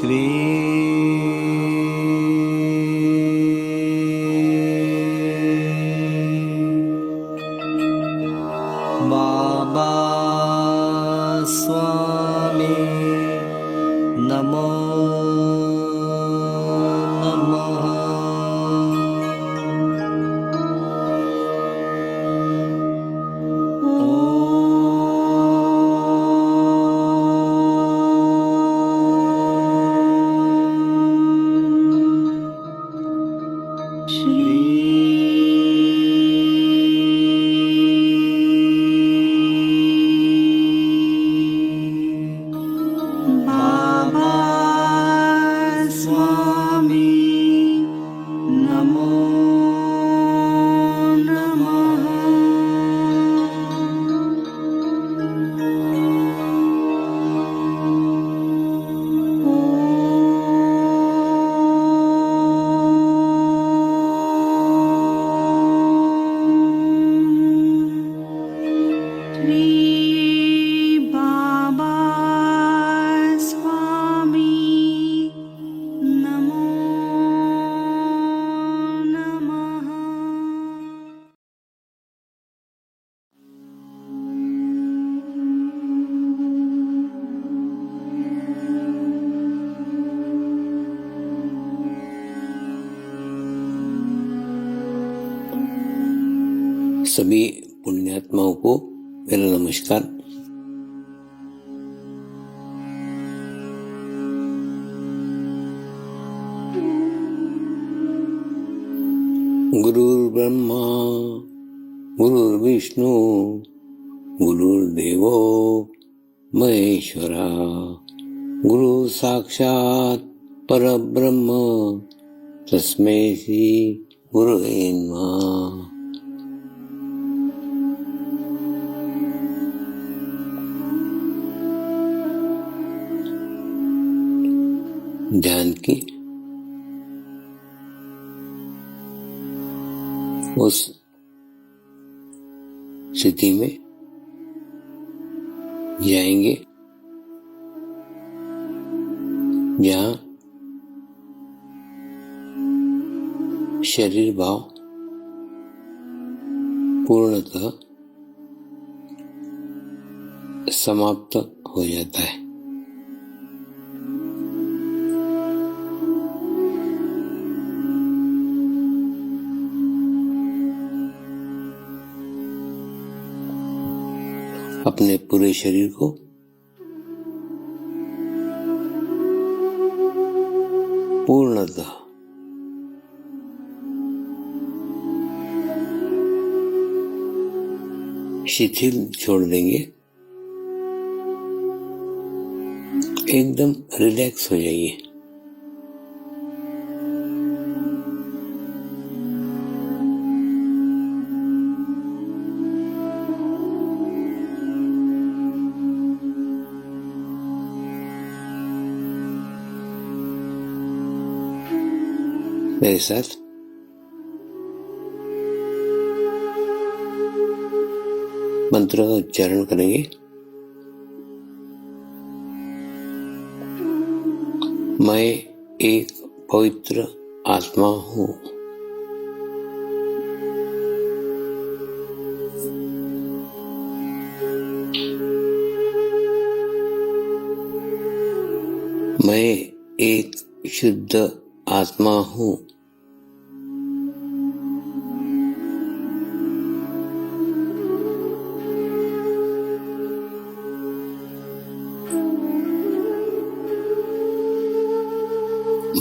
श्री बाबा स्वामी नमो नमः। सभी पुण्यात्माओं को मेरा नमस्कार। गुरुर्ब्रह्मा गुरुर्विष्णु गुरुर्देवो महेश्वरा गुरु साक्षात् परब्रह्म तस्मै श्री गुरुवे नमः। ध्यान की उस स्थिति में जाएंगे जहाँ शरीर भाव पूर्णतः समाप्त हो जाता है। अपने पूरे शरीर को पूर्णतः शिथिल छोड़ देंगे, एकदम रिलैक्स हो जाइए। मेरे साथ मंत्र का उच्चारण करेंगे। मैं एक पवित्र आत्मा हूँ। मैं एक शुद्ध आत्मा हूँ।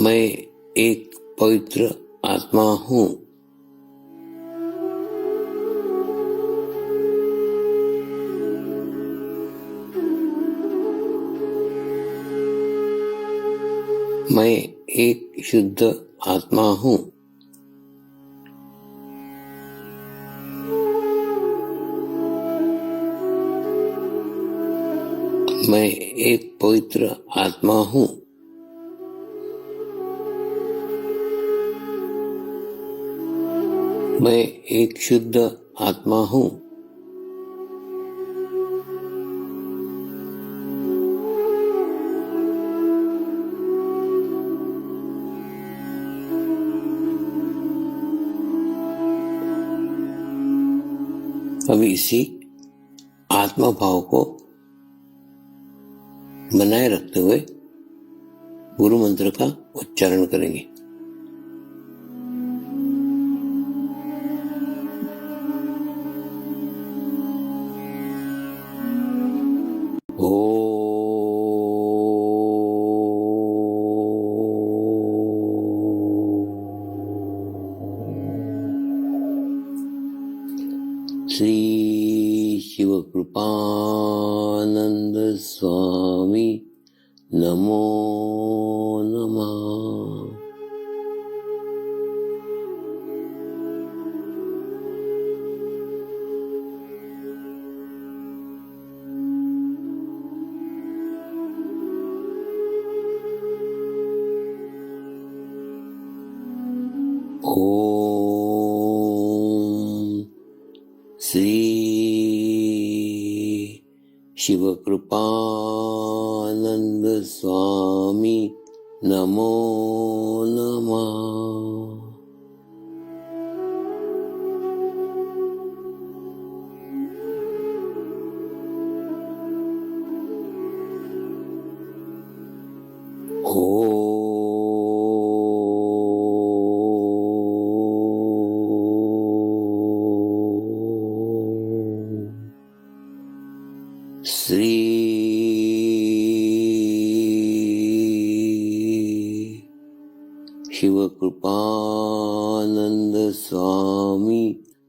मैं एक पवित्र आत्मा हूँ। मैं एक शुद्ध आत्मा हूँ। मैं एक पवित्र आत्मा हूँ। मैं एक शुद्ध आत्मा हूँ। अब इसी आत्मा भाव को बनाए रखते हुए गुरु मंत्र का उच्चारण करेंगे। श्री शिव कृपानंद स्वामी नमो नमः। ओम श्री शिव कृपानंद स्वामी नमो नमः। श्री शिव कृपानंद स्वामी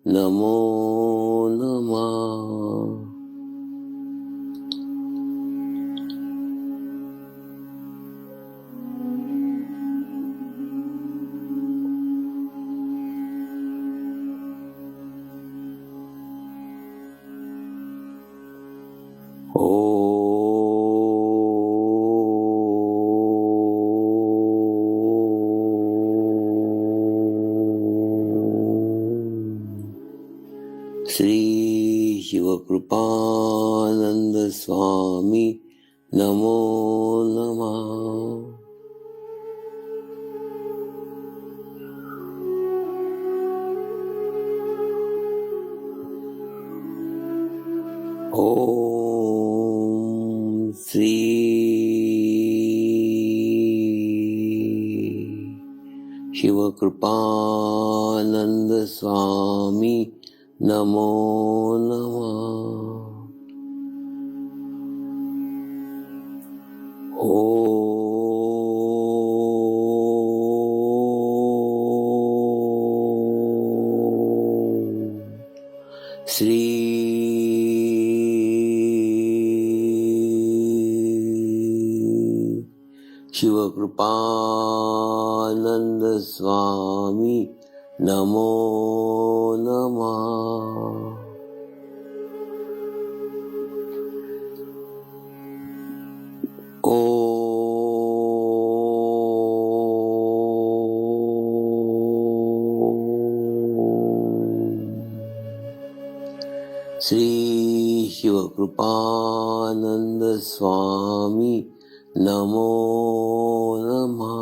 नमो नमः। श्री शिव कृपानंद स्वामी नमो नमः। ओम श्री शिव कृपानंद स्वामी नमो नमः। श्री शिव कृपानंद स्वामी नमो नमः। श्री शिव कृपानंद स्वामी नमो नमः।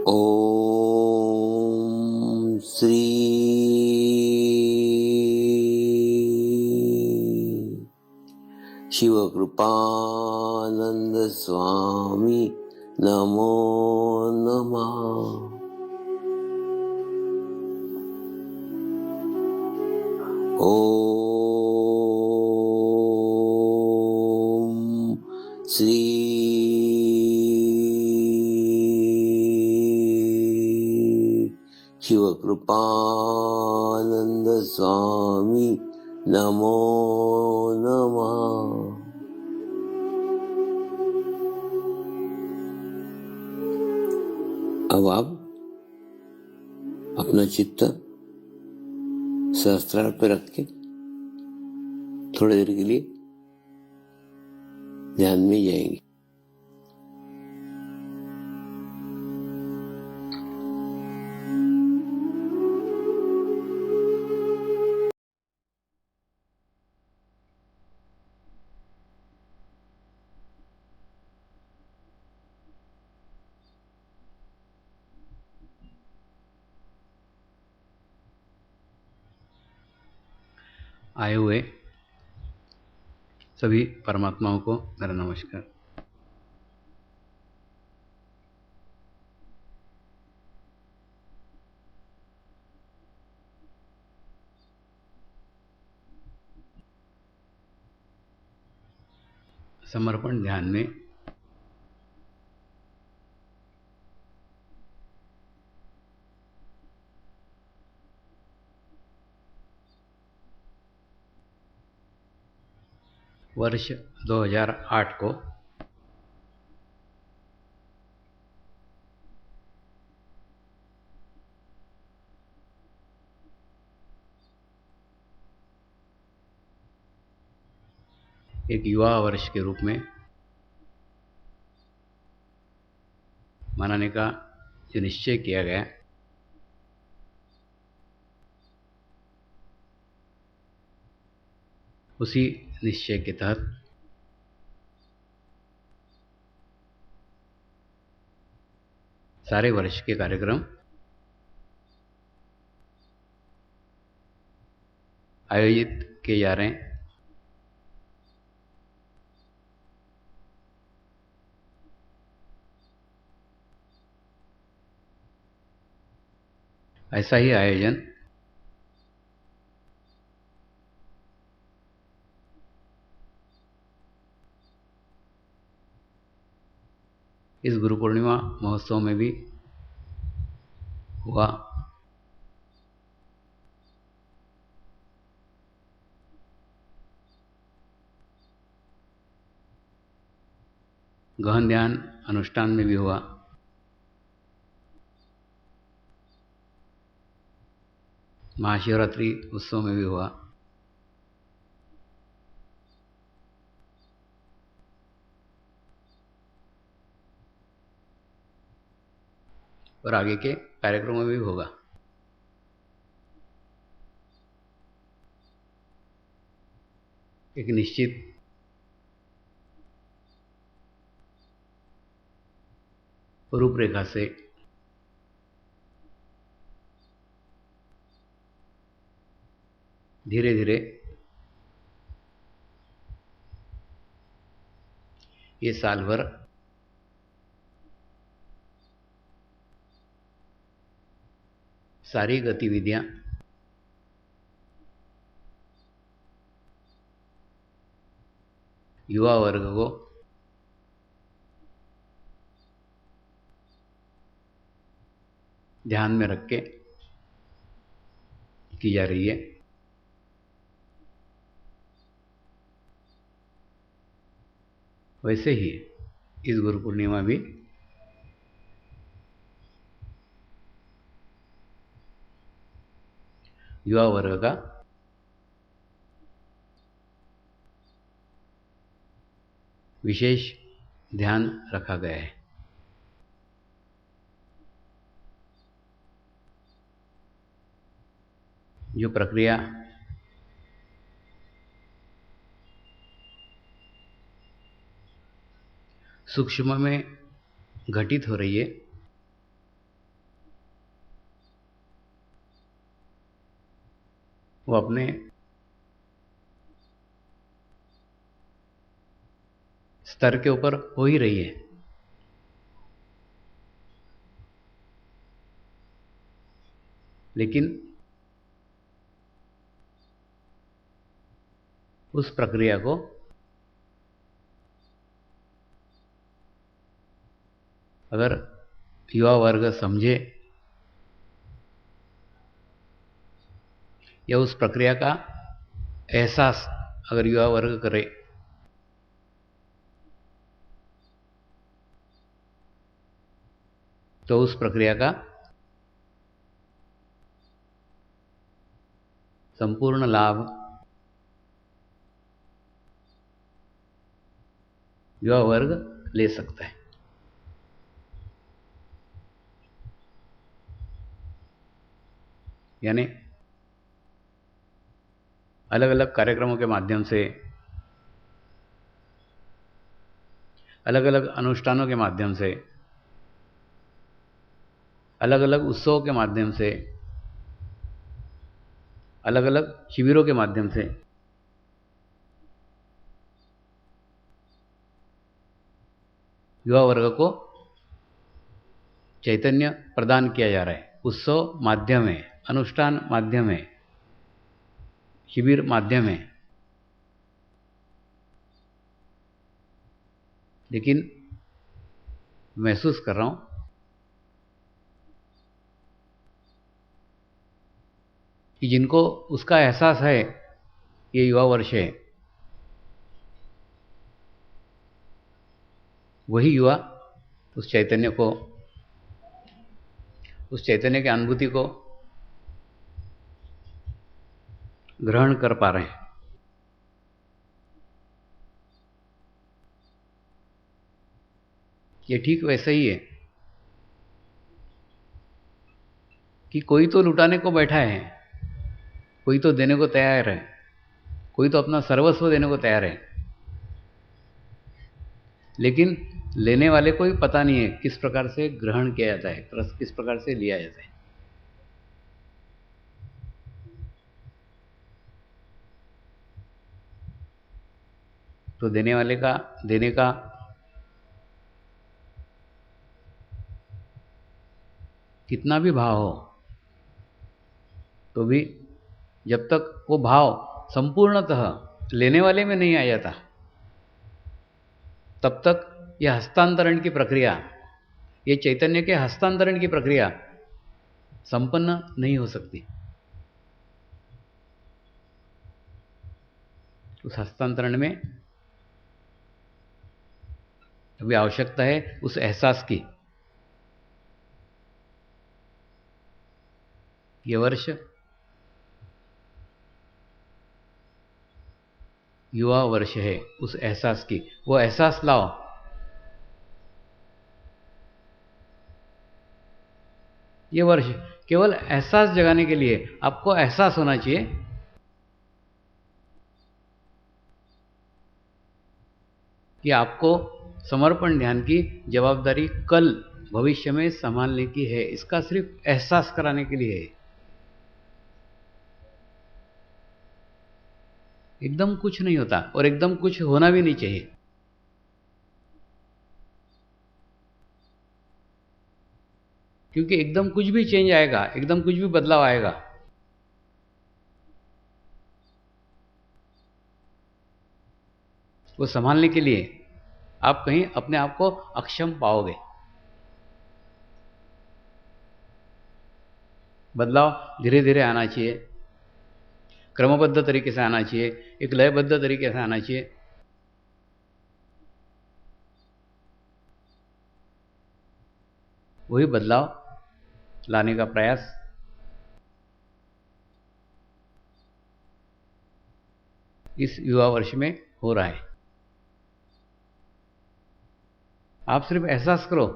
ओम श्री शिव कृपानंद स्वामी नमो नमः। ओम श्री शिव कृपानंद स्वामी नमो नमः। अब आप अपना चित्त सहस्त्रार पे रख के थोड़ी देर के लिए ध्यान में जाएंगे। आए हुए सभी परमात्माओं को मेरा नमस्कार। समर्पण ध्यान में वर्ष 2008 को एक युवा वर्ष के रूप में मनाने का जो निश्चय किया गया, उसी निश्चय के तहत सारे वर्ष के कार्यक्रम आयोजित किए जा रहे हैं। ऐसा ही आयोजन इस गुरु पूर्णिमा महोत्सव में भी हुआ। गहन ध्यान अनुष्ठान में भी हुआ। महाशिवरात्रि उत्सव में भी हुआ। और आगे के कार्यक्रमों में भी होगा। एक निश्चित रूपरेखा से धीरे धीरे ये साल भर सारी गतिविधियां युवा वर्ग को ध्यान में रख के की जा रही है। वैसे ही इस गुरु पूर्णिमा भी युवा वर्ग का विशेष ध्यान रखा गया है। जो प्रक्रिया सूक्ष्म में घटित हो रही है, वो अपने स्तर के ऊपर हो ही रही है। लेकिन उस प्रक्रिया को अगर युवा वर्ग समझे या उस प्रक्रिया का एहसास अगर युवा वर्ग करे तो उस प्रक्रिया का संपूर्ण लाभ युवा वर्ग ले सकता है। यानी अलग अलग कार्यक्रमों के माध्यम से, अलग अलग अनुष्ठानों के माध्यम से, अलग अलग उत्सवों के माध्यम से, अलग अलग शिविरों के माध्यम से युवा वर्ग को चैतन्य प्रदान किया जा रहा है। उत्सव माध्यम है, अनुष्ठान माध्यम है, शिविर माध्यम है। लेकिन महसूस कर रहा हूं कि जिनको उसका एहसास है, ये युवा वर्ष है, वही युवा उस चैतन्य को, उस चैतन्य की अनुभूति को ग्रहण कर पा रहे हैं। ये ठीक वैसा ही है कि कोई तो लुटाने को बैठा है, कोई तो देने को तैयार है, कोई तो अपना सर्वस्व देने को तैयार है, लेकिन लेने वाले को भी पता नहीं है किस प्रकार से ग्रहण किया जाता है, किस प्रकार से लिया जाता है। तो देने वाले का, देने का कितना भी भाव हो, तो भी जब तक वो भाव संपूर्णतः लेने वाले में नहीं आ जाता, तब तक यह हस्तांतरण की प्रक्रिया, ये चैतन्य के हस्तांतरण की प्रक्रिया संपन्न नहीं हो सकती। उस हस्तांतरण में अभी आवश्यकता है उस एहसास की। ये वर्ष युवा वर्ष है, उस एहसास की। वो एहसास लाओ। ये वर्ष केवल एहसास जगाने के लिए, आपको एहसास होना चाहिए कि आपको समर्पण ध्यान की जवाबदारी कल भविष्य में संभालने की है। इसका सिर्फ एहसास कराने के लिए है। एकदम कुछ नहीं होता और एकदम कुछ होना भी नहीं चाहिए। क्योंकि एकदम कुछ भी चेंज आएगा, एकदम कुछ भी बदलाव आएगा, वो संभालने के लिए आप कहीं अपने आप को अक्षम पाओगे। बदलाव धीरे धीरे आना चाहिए, क्रमबद्ध तरीके से आना चाहिए, एक लयबद्ध तरीके से आना चाहिए। वही बदलाव लाने का प्रयास इस युवा वर्ष में हो रहा है। आप सिर्फ एहसास करो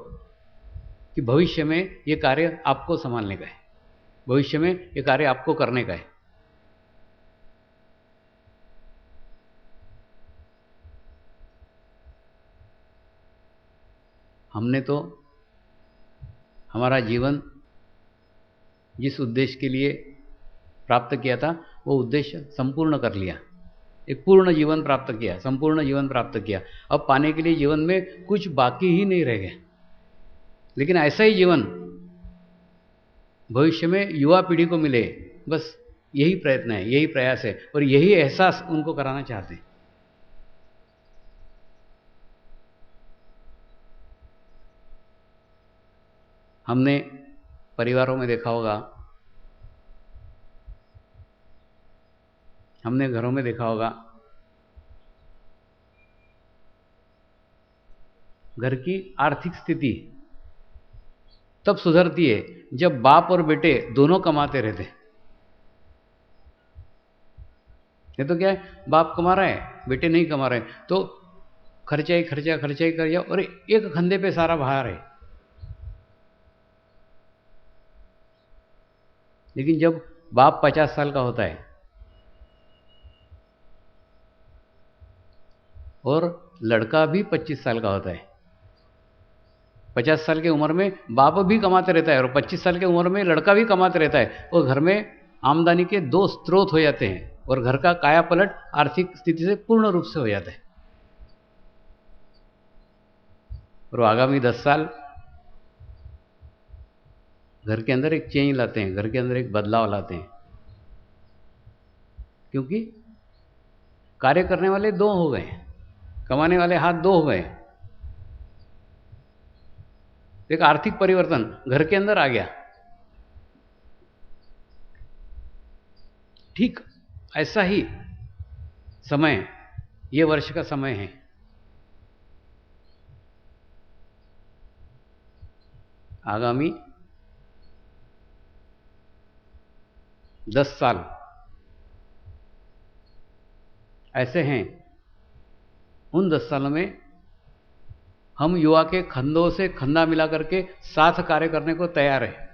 कि भविष्य में ये कार्य आपको संभालने का है, भविष्य में ये कार्य आपको करने का है। हमने तो हमारा जीवन जिस उद्देश्य के लिए प्राप्त किया था, वो उद्देश्य संपूर्ण कर लिया। एक पूर्ण जीवन प्राप्त किया, संपूर्ण जीवन प्राप्त किया। अब पाने के लिए जीवन में कुछ बाकी ही नहीं रह गया। लेकिन ऐसा ही जीवन भविष्य में युवा पीढ़ी को मिले, बस यही प्रयत्न है, यही प्रयास है और यही एहसास उनको कराना चाहते हैं। हमने परिवारों में देखा होगा, हमने घरों में देखा होगा, घर की आर्थिक स्थिति तब सुधरती है जब बाप और बेटे दोनों कमाते रहते। ये तो क्या है, बाप कमा रहा है, बेटे नहीं कमा रहे, तो खर्चा ही खर्चा, खर्चा ही खर्चा, और एक कंधे पे सारा भार है। लेकिन जब बाप 50 साल का होता है और लड़का भी 25 साल का होता है, 50 साल की उम्र में बाप भी कमाते रहता है और 25 साल की उम्र में लड़का भी कमाते रहता है, और घर में आमदनी के दो स्रोत हो जाते हैं और घर का काया पलट आर्थिक स्थिति से पूर्ण रूप से हो जाता है। और आगामी 10 साल घर के अंदर एक चेंज लाते हैं, घर के अंदर एक बदलाव लाते हैं, क्योंकि कार्य करने वाले 2 हो गए, कमाने वाले हाथ 2 हो गए। एक आर्थिक परिवर्तन घर के अंदर आ गया। ठीक ऐसा ही समय ये वर्ष का समय है। आगामी 10 साल ऐसे हैं, उन 10 सालों में हम युवा के कंधों से कंधा मिला करके साथ कार्य करने को तैयार है।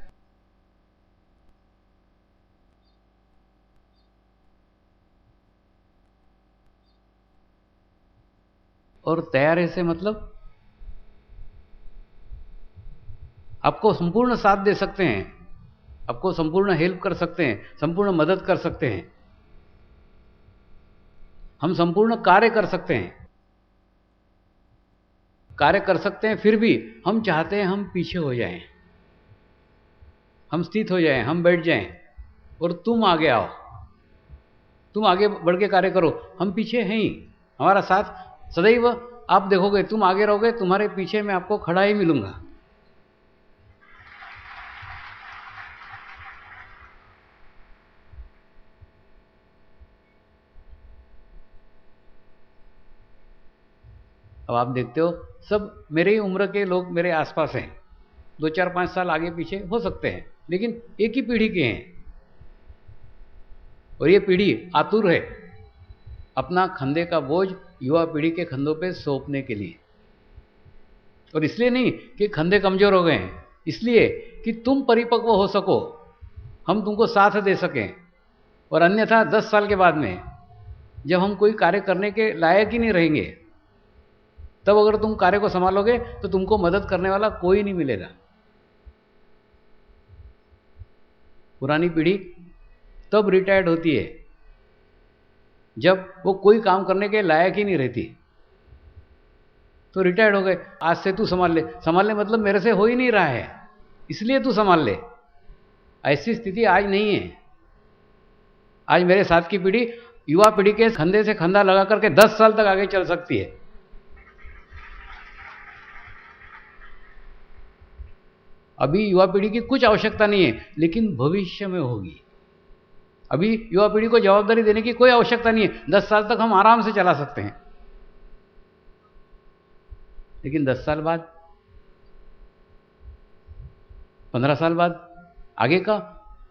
और तैयार है से मतलब आपको संपूर्ण साथ दे सकते हैं, आपको संपूर्ण हेल्प कर सकते हैं, संपूर्ण मदद कर सकते हैं, हम संपूर्ण कार्य कर सकते हैं। कार्य कर सकते हैं, फिर भी हम चाहते हैं हम पीछे हो जाएं, हम स्थित हो जाएं, हम बैठ जाएं और तुम आगे आओ, तुम आगे बढ़ के कार्य करो, हम पीछे हैं ही, हमारा साथ सदैव आप देखोगे, तुम आगे रहोगे, तुम्हारे पीछे मैं आपको खड़ा ही मिलूंगा। अब आप देखते हो सब मेरे ही उम्र के लोग मेरे आसपास हैं, 2, 4, 5 साल आगे पीछे हो सकते हैं, लेकिन एक ही पीढ़ी के हैं। और ये पीढ़ी आतुर है अपना कंधे का बोझ युवा पीढ़ी के कंधों पे सौंपने के लिए। और इसलिए नहीं कि कंधे कमजोर हो गए हैं, इसलिए कि तुम परिपक्व हो सको, हम तुमको साथ दे सकें। और अन्यथा 10 साल के बाद में जब हम कोई कार्य करने के लायक ही नहीं रहेंगे, तब अगर तुम कार्य को संभालोगे तो तुमको मदद करने वाला कोई नहीं मिलेगा। पुरानी पीढ़ी तब रिटायर्ड होती है जब वो कोई काम करने के लायक ही नहीं रहती, तो रिटायर्ड हो गए, आज से तू संभाल ले। संभालने मतलब मेरे से हो ही नहीं रहा है, इसलिए तू संभाल ले। ऐसी स्थिति आज नहीं है। आज मेरे साथ की पीढ़ी युवा पीढ़ी के कंधे से कंधा लगा करके 10 साल तक आगे चल सकती है। अभी युवा पीढ़ी की कुछ आवश्यकता नहीं है, लेकिन भविष्य में होगी। अभी युवा पीढ़ी को जवाबदारी देने की कोई आवश्यकता नहीं है, 10 साल तक हम आराम से चला सकते हैं, लेकिन 10 साल बाद, 15 साल बाद आगे का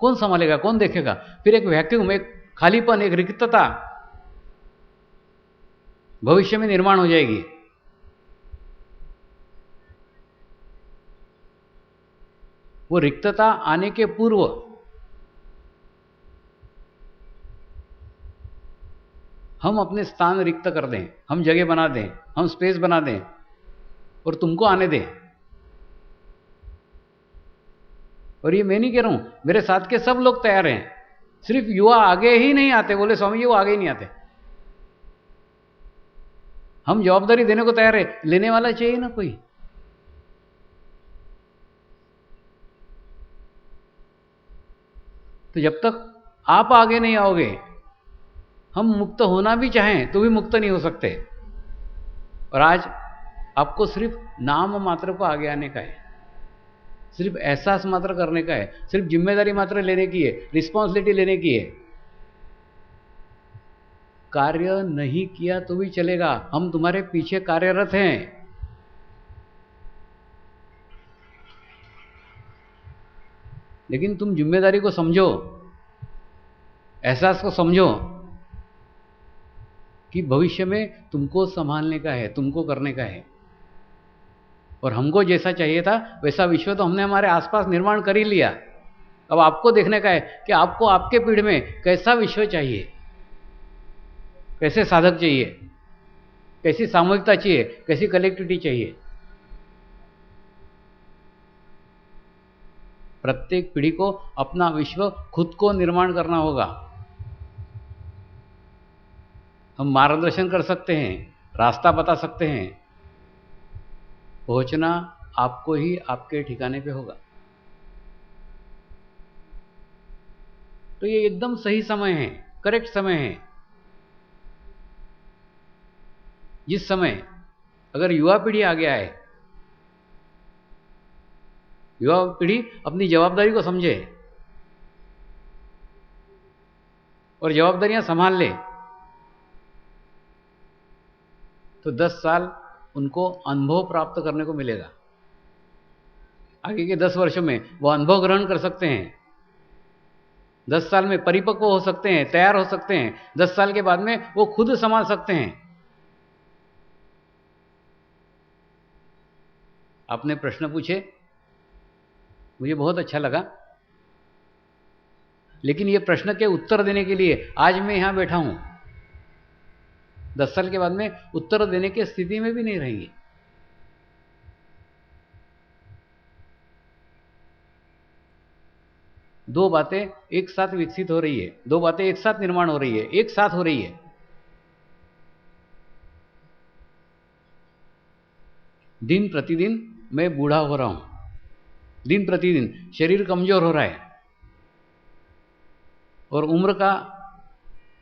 कौन संभालेगा, कौन देखेगा? फिर एक वैक्यूम, एक खालीपन, एक रिक्तता भविष्य में निर्माण हो जाएगी। वो रिक्तता आने के पूर्व हम अपने स्थान रिक्त कर दें, हम जगह बना दें, हम स्पेस बना दें और तुमको आने दें। और ये मैं नहीं कह रहा हूं, मेरे साथ के सब लोग तैयार हैं, सिर्फ युवा आगे ही नहीं आते। बोले स्वामी जी वो आगे ही नहीं आते। हम जवाबदारी देने को तैयार है, लेने वाला चाहिए ना कोई। तो जब तक आप आगे नहीं आओगे, हम मुक्त होना भी चाहें तो भी मुक्त नहीं हो सकते। और आज आपको सिर्फ नाम मात्र को आगे आने का है, सिर्फ एहसास मात्र करने का है, सिर्फ जिम्मेदारी मात्र लेने की है, रिस्पॉन्सिबिलिटी लेने की है। कार्य नहीं किया तो भी चलेगा, हम तुम्हारे पीछे कार्यरत हैं। लेकिन तुम जिम्मेदारी को समझो, एहसास को समझो कि भविष्य में तुमको संभालने का है, तुमको करने का है। और हमको जैसा चाहिए था वैसा विश्व तो हमने हमारे आसपास निर्माण कर ही लिया। अब आपको देखने का है कि आपको आपके पीढ़ी में कैसा विश्व चाहिए, कैसे साधक चाहिए, कैसी सामूहिकता चाहिए, कैसी कलेक्टिविटी चाहिए। प्रत्येक पीढ़ी को अपना विश्व खुद को निर्माण करना होगा। हम मार्गदर्शन कर सकते हैं, रास्ता बता सकते हैं, पहुंचना आपको ही आपके ठिकाने पे होगा। तो ये एकदम सही समय है, करेक्ट समय है। जिस समय अगर युवा पीढ़ी आगे आए, युवा पीढ़ी अपनी जवाबदारी को समझे और जवाबदारियां संभाल ले, तो 10 साल उनको अनुभव प्राप्त करने को मिलेगा। आगे के 10 वर्षों में वो अनुभव ग्रहण कर सकते हैं। 10 साल में परिपक्व हो सकते हैं, तैयार हो सकते हैं। 10 साल के बाद में वो खुद संभाल सकते हैं। आपने प्रश्न पूछे, मुझे बहुत अच्छा लगा, लेकिन ये प्रश्न के उत्तर देने के लिए आज मैं यहां बैठा हूं। 10 साल के बाद में उत्तर देने की स्थिति में भी नहीं रहेंगे। दो बातें एक साथ विकसित हो रही है, दो बातें एक साथ निर्माण हो रही है, एक साथ हो रही है। दिन प्रतिदिन मैं बूढ़ा हो रहा हूं, दिन प्रतिदिन शरीर कमजोर हो रहा है और उम्र का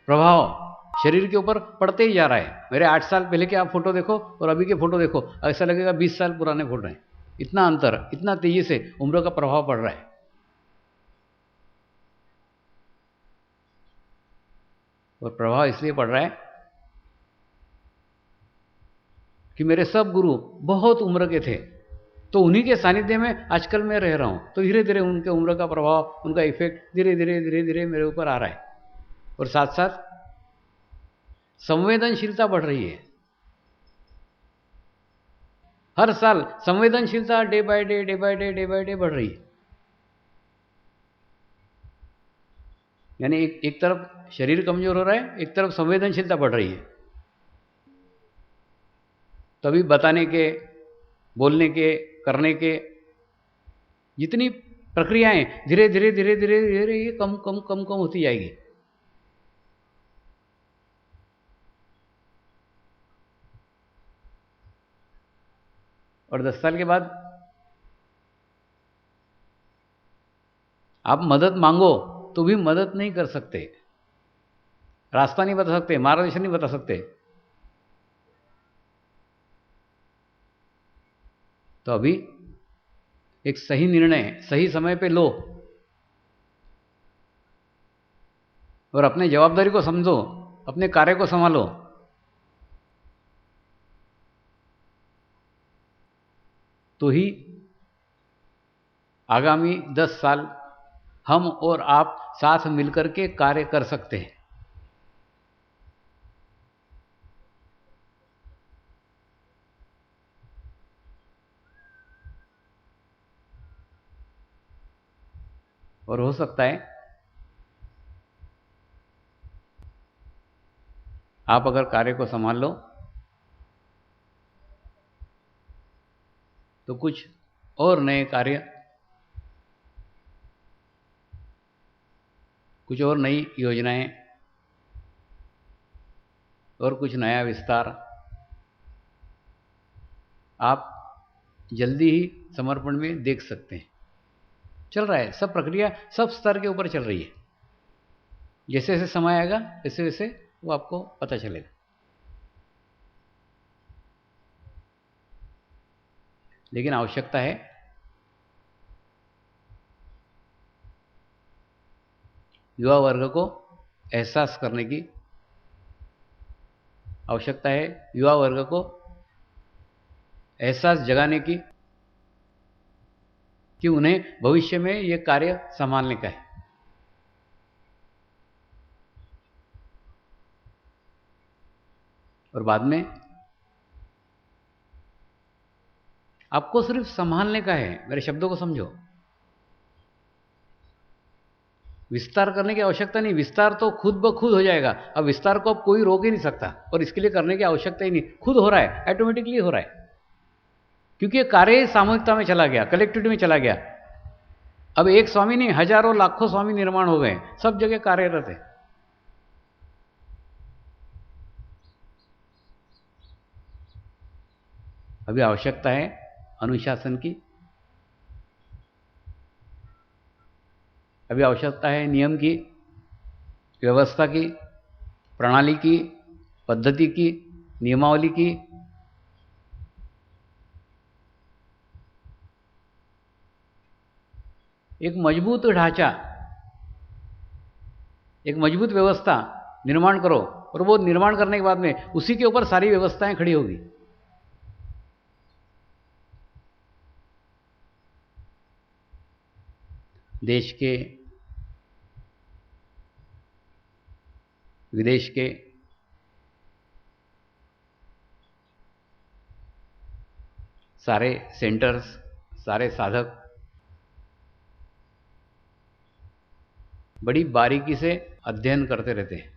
प्रभाव शरीर के ऊपर पड़ते ही जा रहा है। मेरे 8 साल पहले के आप फोटो देखो और अभी के फोटो देखो, ऐसा लगेगा 20 साल पुराने फोटो हैं। इतना अंतर, इतना तेजी से उम्र का प्रभाव पड़ रहा है। और प्रभाव इसलिए पड़ रहा है कि मेरे सब गुरु बहुत उम्र के थे, तो उन्हीं के सानिध्य में आजकल मैं रह रहा हूं, तो धीरे धीरे उनके उम्र का प्रभाव, उनका इफेक्ट धीरे धीरे धीरे धीरे मेरे ऊपर आ रहा है। और साथ साथ संवेदनशीलता बढ़ रही है। हर साल संवेदनशीलता day by day day by day day by day बढ़ रही है। यानी एक तरफ शरीर कमजोर हो रहा है, एक तरफ संवेदनशीलता बढ़ रही है। तभी बताने के, बोलने के, करने के जितनी प्रक्रियाएं धीरे धीरे धीरे धीरे धीरे ये कम कम कम कम होती जाएगी। और 10 साल के बाद आप मदद मांगो तो भी मदद नहीं कर सकते, रास्ता नहीं बता सकते, मार्गदर्शन नहीं बता सकते। तो अभी एक सही निर्णय सही समय पे लो और अपने जवाबदारी को समझो, अपने कार्य को संभालो। तो ही आगामी 10 साल हम और आप साथ मिलकर के कार्य कर सकते हैं। और हो सकता है आप अगर कार्य को संभाल लो तो कुछ और नए कार्य, कुछ और नई योजनाएं और कुछ नया विस्तार आप जल्दी ही समर्पण में देख सकते हैं। चल रहा है, सब प्रक्रिया सब स्तर के ऊपर चल रही है। जैसे जैसे समय आएगा वैसे वैसे वो आपको पता चलेगा। लेकिन आवश्यकता है युवा वर्ग को एहसास करने की, आवश्यकता है युवा वर्ग को एहसास जगाने की कि उन्हें भविष्य में यह कार्य संभालने का है। और बाद में आपको सिर्फ संभालने का है। मेरे शब्दों को समझो, विस्तार करने की आवश्यकता नहीं। विस्तार तो खुद ब खुद हो जाएगा। अब विस्तार को अब कोई रोक ही नहीं सकता और इसके लिए करने की आवश्यकता ही नहीं, खुद हो रहा है, ऑटोमेटिकली हो रहा है। क्योंकि ये कार्य सामूहिकता में चला गया, कलेक्टिविटी में चला गया। अब एक स्वामी नहीं, हजारों लाखों स्वामी निर्माण हो गए, सब जगह कार्यरत है। अभी आवश्यकता है अनुशासन की, अभी आवश्यकता है नियम की, व्यवस्था की, प्रणाली की, पद्धति की, नियमावली की। एक मजबूत ढांचा, एक मजबूत व्यवस्था निर्माण करो, और वो निर्माण करने के बाद में उसी के ऊपर सारी व्यवस्थाएं खड़ी होगी। देश के, विदेश के, सारे सेंटर्स, सारे साधक बड़ी बारीकी से अध्ययन करते रहते हैं।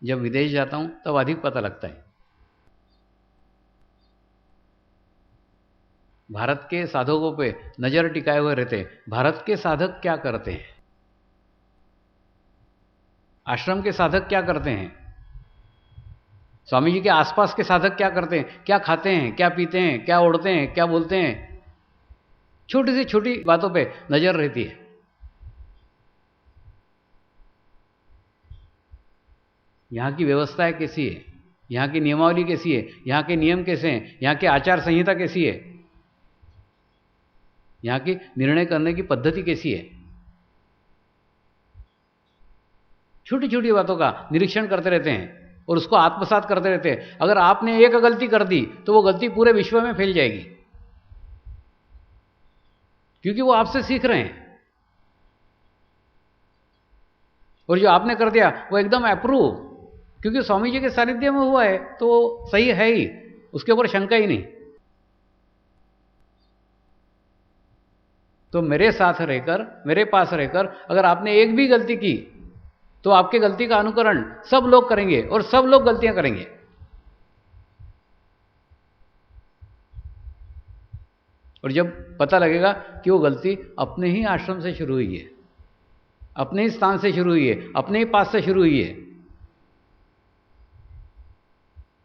जब विदेश जाता हूं तब अधिक पता लगता है। भारत के साधकों पे नजर टिकाए हुए रहते हैं। भारत के साधक क्या करते हैं, आश्रम के साधक क्या करते हैं, स्वामी जी के आसपास के साधक क्या करते हैं, क्या खाते हैं, क्या पीते हैं, क्या ओढ़ते हैं, क्या बोलते हैं। छोटी से छोटी बातों पे नजर रहती है। यहाँ की व्यवस्था कैसी है, यहाँ की नियमावली कैसी है, यहाँ के नियम कैसे हैं, यहाँ की आचार संहिता कैसी है, यहाँ की निर्णय करने की पद्धति कैसी है। छोटी छोटी बातों का निरीक्षण करते रहते हैं और उसको आत्मसात करते रहते हैं। अगर आपने एक गलती कर दी तो वो गलती पूरे विश्व में फैल जाएगी, क्योंकि वो आपसे सीख रहे हैं। और जो आपने कर दिया वो एकदम अप्रूव, क्योंकि स्वामी जी के सानिध्य में हुआ है तो सही है ही, उसके ऊपर शंका ही नहीं। तो मेरे साथ रहकर, मेरे पास रहकर अगर आपने एक भी गलती की तो आपके गलती का अनुकरण सब लोग करेंगे और सब लोग गलतियां करेंगे। और जब पता लगेगा कि वो गलती अपने ही आश्रम से शुरू हुई है, अपने ही स्थान से शुरू हुई है, अपने ही पास से शुरू हुई है,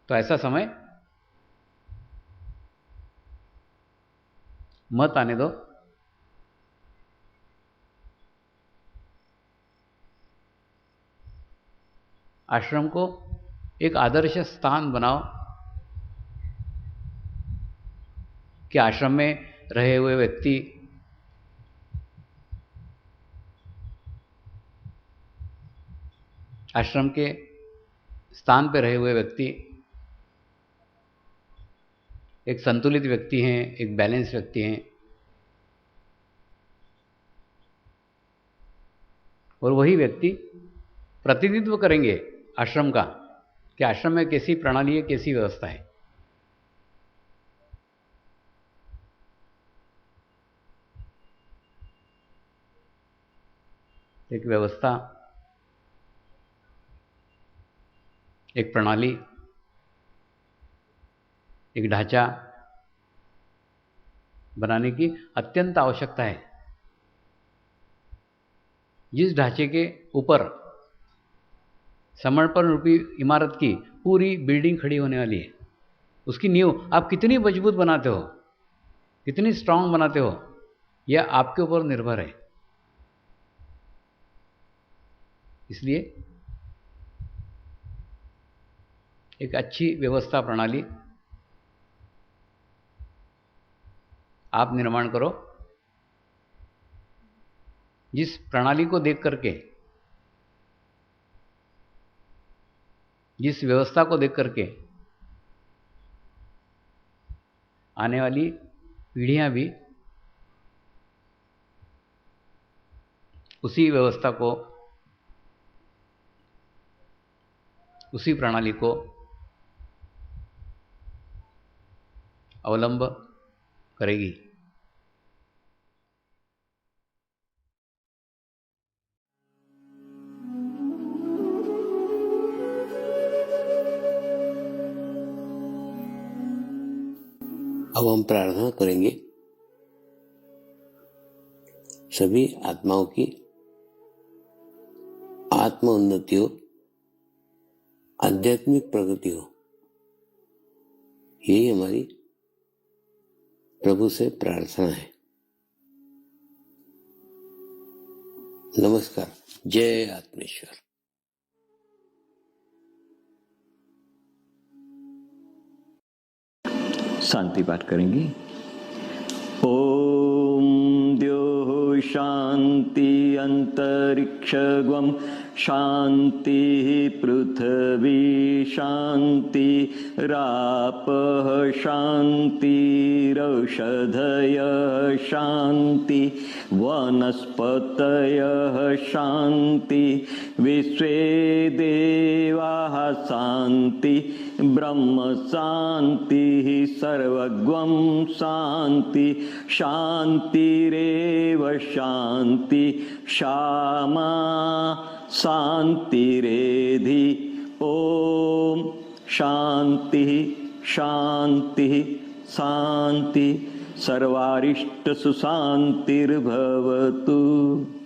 तो ऐसा समय मत आने दो। आश्रम को एक आदर्श स्थान बनाओ कि आश्रम में रहे हुए व्यक्ति आश्रम के स्थान पर रहे हुए व्यक्ति एक संतुलित व्यक्ति हैं, एक बैलेंस व्यक्ति हैं। और वही व्यक्ति प्रतिनिधित्व करेंगे आश्रम का कि आश्रम में कैसी प्रणाली है, कैसी व्यवस्था है। एक व्यवस्था, एक प्रणाली, एक ढांचा बनाने की अत्यंत आवश्यकता है। जिस ढांचे के ऊपर समर्पण रूपी इमारत की पूरी बिल्डिंग खड़ी होने वाली है, उसकी नींव आप कितनी मजबूत बनाते हो, कितनी स्ट्रांग बनाते हो, यह आपके ऊपर निर्भर है। इसलिए एक अच्छी व्यवस्था प्रणाली आप निर्माण करो, जिस प्रणाली को देख करके, जिस व्यवस्था को देख करके आने वाली पीढ़ियां भी उसी व्यवस्था को, उसी प्रणाली को अवलंब करेगी। अब हम प्रार्थना करेंगे सभी आत्माओं की आत्म उन्नति हो, आध्यात्मिक प्रगति हो, यही हमारी प्रभु से प्रार्थना है। नमस्कार। जय आत्मेश्वर। शांति पाठ करेंगे। ओम द्योः शांति अंतरिक्षगम शांति पृथ्वी शांति रापः शांतिरौषधयः शांति वनस्पतयः शांति विश्वे देवाः शांति ब्रह्म शांतिः सर्वगं शांति शांतिरेव शांति क्षमा शांतिरेधि। ओम शांति शांति शांति सर्वारिष्ट सुशांतिर्भवतु।